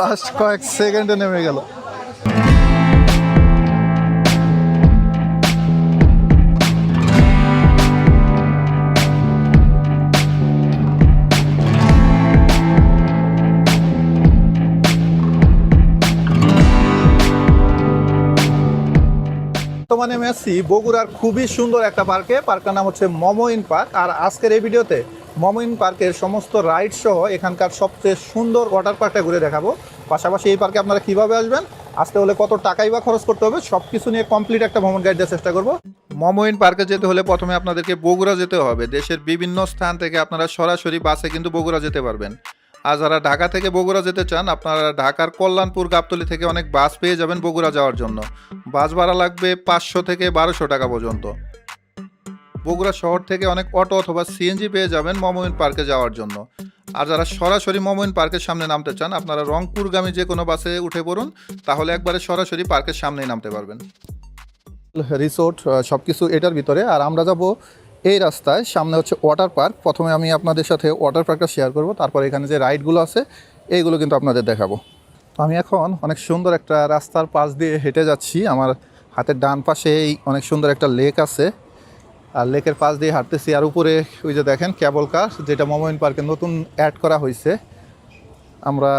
Just কয়েক সেকেন্ডে নেমে গেল। বর্তমানে আমি আছি বগুড়ার খুবই সুন্দর একটা পার্কে। পার্কটার নাম হচ্ছে মমইন পার্ক। আর আজকের এই ভিডিওতে মমইন পার্কের সমস্ত রাইড সহ এখানকার সবচেয়ে সুন্দর ওয়াটার পার্কটা ঘুরে দেখাবো। পাশাপাশি এই পার্কে আপনারা কিভাবে আসবেন, আসতে হলে কত টাকাই বা খরচ করতে হবে, সব কিছু নিয়ে কমপ্লিট একটা ভ্রমণ গাইড দেওয়ার চেষ্টা করব। মমইন পার্কে যেতে হলে প্রথমে আপনাদেরকে বগুড়া যেতে হবে। দেশের বিভিন্ন স্থান থেকে আপনারা সরাসরি বাসে কিন্তু বগুড়া যেতে পারবেন। আর যারা ঢাকা থেকে বগুড়া যেতে চান, আপনারা ঢাকার কল্যাণপুর গাবতলী থেকে অনেক বাস পেয়ে যাবেন বগুড়া যাওয়ার জন্য। বাস ভাড়া লাগবে 500 থেকে 1200 টাকা পর্যন্ত। বগুড়া শহর থেকে অনেক অটো অথবা সিএনজি পেয়ে যাবেন মমইন পার্কে যাওয়ার জন্য। আর যারা সরাসরি মমইন পার্কের সামনে নামতে চান, আপনারা রংপুরগামী যে কোনো বাসে উঠে পড়ুন, তাহলে একবারে সরাসরি পার্কের সামনেই নামতে পারবেন। রিসোর্ট সব কিছু এটার ভিতরে। আর আমরা যাব এই রাস্তায়, সামনে হচ্ছে ওয়াটার পার্ক। প্রথমে আমি আপনাদের সাথে ওয়াটার পার্কটা শেয়ার করব, তারপর এখানে যে রাইডগুলো আছে এইগুলো কিন্তু আপনাদের দেখাবো। তো আমি এখন অনেক সুন্দর একটা রাস্তার পাশ দিয়ে হেঁটে যাচ্ছি। আমার হাতের ডান পাশেই অনেক সুন্দর একটা লেক আছে, আর লেকের পাশ দিয়ে হাঁটতেছি। আর উপরে ওই যে দেখেন কেবল কার, যেটা মমইন পার্কে নতুন অ্যাড করা হয়েছে। আমরা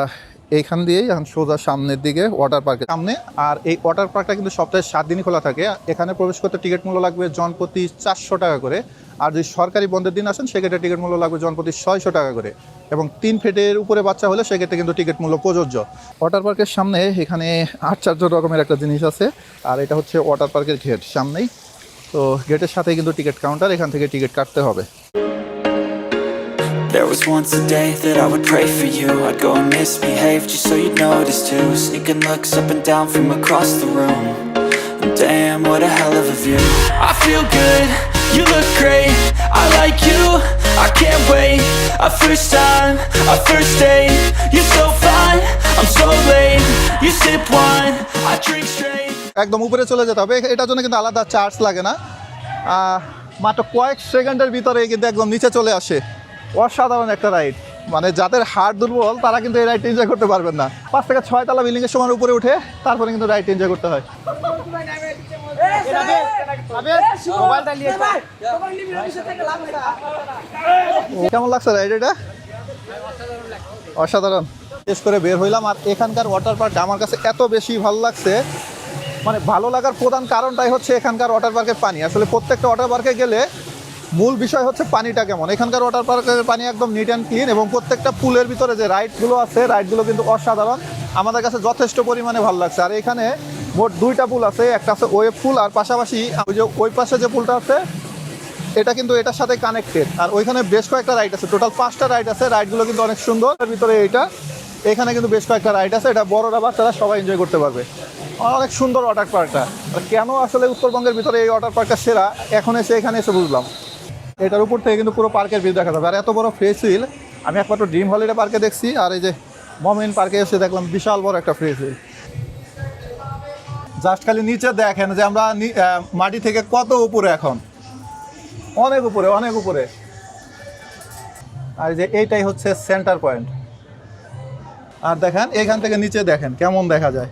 এইখান দিয়েই এখন সোজা সামনের দিকে ওয়াটার পার্কের সামনে। আর এই ওয়াটার পার্কটা কিন্তু সপ্তাহে 7 দিনই খোলা থাকে। এখানে প্রবেশ করতে টিকিট মূল্য লাগবে জনপ্রতি 400 টাকা করে। আর যদি সরকারি বন্ধের দিন আসেন, সেক্ষেত্রে টিকিট মূল্য লাগবে জনপ্রতি 600 টাকা করে। এবং 3 ফিটের উপরে বাচ্চা হলে সেক্ষেত্রে কিন্তু টিকিট মূল্য প্রযোজ্য। ওয়াটার পার্কের সামনে এখানে আশ্চর্য রকমের একটা জিনিস আছে, আর এটা হচ্ছে ওয়াটার পার্কের গেট সামনেই। তো গেটের সাথে কিন্তু টিকিট কাউন্টার, এখান থেকে টিকিট কাটতে হবে। There was once a day that I would pray for you. I'd go and misbehave just so you'd notice too. Sneaking looks up and down from across the room. And damn, what a hell of a view. I feel good, you look great. I like you, I can't wait. A first time, a first date. You're so fine, I'm so late. You sip wine, I drink straight. একদম উপরে চলে যেতে হবে, এটার জন্য কিন্তু আলাদা charge লাগে না। মাত্র কয়েক সেকেন্ডের ভিতরে কিন্তু একদম নিচে চলে আসে। অসাধারণ একটা রাইড, মানে যাদের হাড় দুর্বল তারা কিন্তু এই রাইড এনজয় করতে পারবেন না। 5 থেকে 6 তলা বিল্ডিংয়ের সমান উপরে উঠে তারপরে কিন্তু রাইড এনজয় করতে হয়। কেমন লাগছে রাইড এটা? অসাধারণ। শেষ করে বের হইলাম। আর এখানকার ওয়াটার পার্ক আমার কাছে এত বেশি ভালো লাগছে, মানে ভালো লাগার প্রধান কারণটাই হচ্ছে এখানকার ওয়াটার পার্কের পানি। আসলে প্রত্যেকটা ওয়াটার পার্কে গেলে মূল বিষয় হচ্ছে পানিটা কেমন। এখানকার ওয়াটার পার্কের পানি একদম নিট অ্যান্ড ক্লিন, এবং প্রত্যেকটা পুলের ভিতরে যে রাইডগুলো আছে রাইডগুলো কিন্তু অসাধারণ, আমাদের কাছে যথেষ্ট পরিমাণে ভালো লাগছে। আর এখানে মোট 2টা পুল আছে, একটা আছে ওয়েভ পুল, আর পাশাপাশি ওই যে ওই পাশে যে পুলটা আছে এটা কিন্তু এটার সাথে কানেক্টেড। আর ওইখানে বেশ কয়েকটা রাইড আছে, টোটাল 5টা রাইড আছে। রাইডগুলো কিন্তু অনেক সুন্দর। এর ভিতরে এখানে কিন্তু বেশ কয়েকটা রাইড আছে, এটা বড়রা বাচ্চারা সবাই এনজয় করতে পারবে। অনেক সুন্দর ওয়াটার পার্কটা। আর কেন আসলে উত্তরবঙ্গের ভিতরে এই ওয়াটার পার্কটা সেরা, এখন এখানে এসে বুঝলাম। এটার উপর থেকে কিন্তু পুরো পার্কের ভিউ দেখা যাবে। আর এত বড় ফ্রেশ হুইল আমি একমাত্র ড্রিম হলিডে পার্কে দেখছি, আর এই যে মমইন পার্কে এসে দেখলাম বিশাল বড় একটা ফ্রেশ হুইল। জাস্ট খালি নিচে দেখেন যে আমরা মাটি থেকে কত উপরে, এখন অনেক উপরে, অনেক উপরে। আর যে এইটাই হচ্ছে সেন্টার পয়েন্ট। আর দেখেন এখান থেকে নিচে দেখেন কেমন দেখা যায়।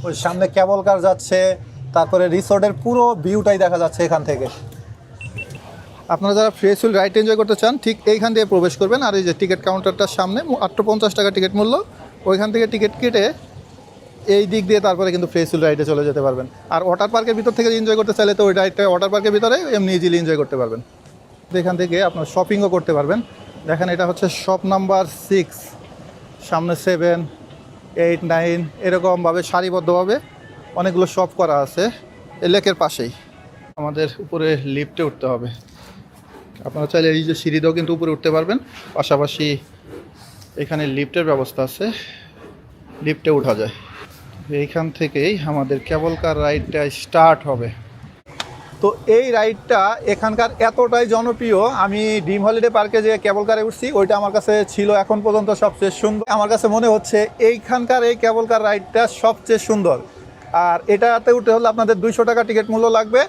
ওই সামনে কেবল কার যাচ্ছে, তারপরে রিসোর্টের পুরো ভিউটাই দেখা যাচ্ছে এখান থেকে। আপনারা যারা ফ্রেশ হুইল রাইড এনজয় করতে চান, ঠিক এইখান দিয়ে প্রবেশ করবেন। আর এই যে টিকিট কাউন্টারটার সামনে মাত্র 50 টাকা টিকিট মূল্য, ওইখান থেকে টিকিট কেটে এই দিক দিয়ে তারপরে কিন্তু ফ্রেশ হুইল রাইডে চলে যেতে পারবেন। আর ওয়াটার পার্কের ভিতর থেকে এনজয় করতে চাইলে তো ওই রাইডটা ওয়াটার পার্কের ভিতরে এমনি ইজিলি এনজয় করতে পারবেন। এখান থেকে আপনার শপিংও করতে পারবেন। দেখেন এটা হচ্ছে শপ নাম্বার 6, সামনে 7, 8, 9 এরকমভাবে সারিবদ্ধভাবে অনেকগুলো শপ করা আছে এই লেকের পাশেই। আমাদের উপরে লিফটে উঠতে হবে। আপনারা চাইলে এই যে সিঁড়িতেও কিন্তু উপরে উঠতে পারবেন, পাশাপাশি এখানে লিফটের ব্যবস্থা আছে, লিফটে ওঠা যায়। এইখান থেকেই আমাদের কেবল কার রাইডটা স্টার্ট হবে। তো এই রাইডটা এখানকার এতটাই জনপ্রিয়, আমি ড্রিম হলিডে পার্কে যে কেবল কারে উঠছি ওইটা আমার কাছে ছিল এখন পর্যন্ত সবচেয়ে সুন্দর। আমার কাছে মনে হচ্ছে এইখানকার এই কেবল কার রাইডটা সবচেয়ে সুন্দর। আর এটাতে উঠতে হলে আপনাদের 200 টাকা টিকিট মূল্য লাগবে।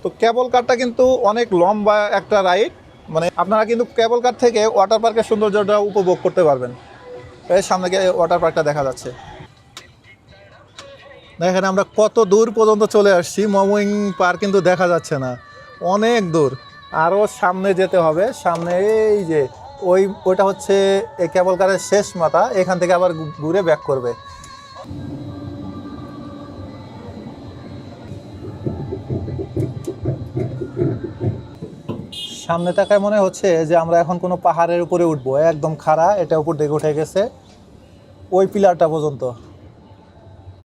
তো কেবল কারটা কিন্তু অনেক লম্বা একটা রাইড, মানে আপনারা কিন্তু কেবল কার থেকে ওয়াটার পার্কের সৌন্দর্যটা উপভোগ করতে পারবেন। এর সামনে গিয়ে ওয়াটার পার্কটা দেখা যাচ্ছে। দেখেন আমরা কত দূর পর্যন্ত চলে আসছি, মমোইন পার্ক কিন্তু দেখা যাচ্ছে না, অনেক দূর, আরও সামনে যেতে হবে। সামনে এই যে ওইটা হচ্ছে এই কেবল কারের শেষ মাথা, এখান থেকে আবার ঘুরে ব্যাক করবে। সামনে তাকায় মনে হচ্ছে যে আমরা এখন কোনো পাহাড়ের উপরে উঠবো, একদম খাড়া, এটা উপর দিকে উঠে গেছে ওই পিলারটা পর্যন্ত।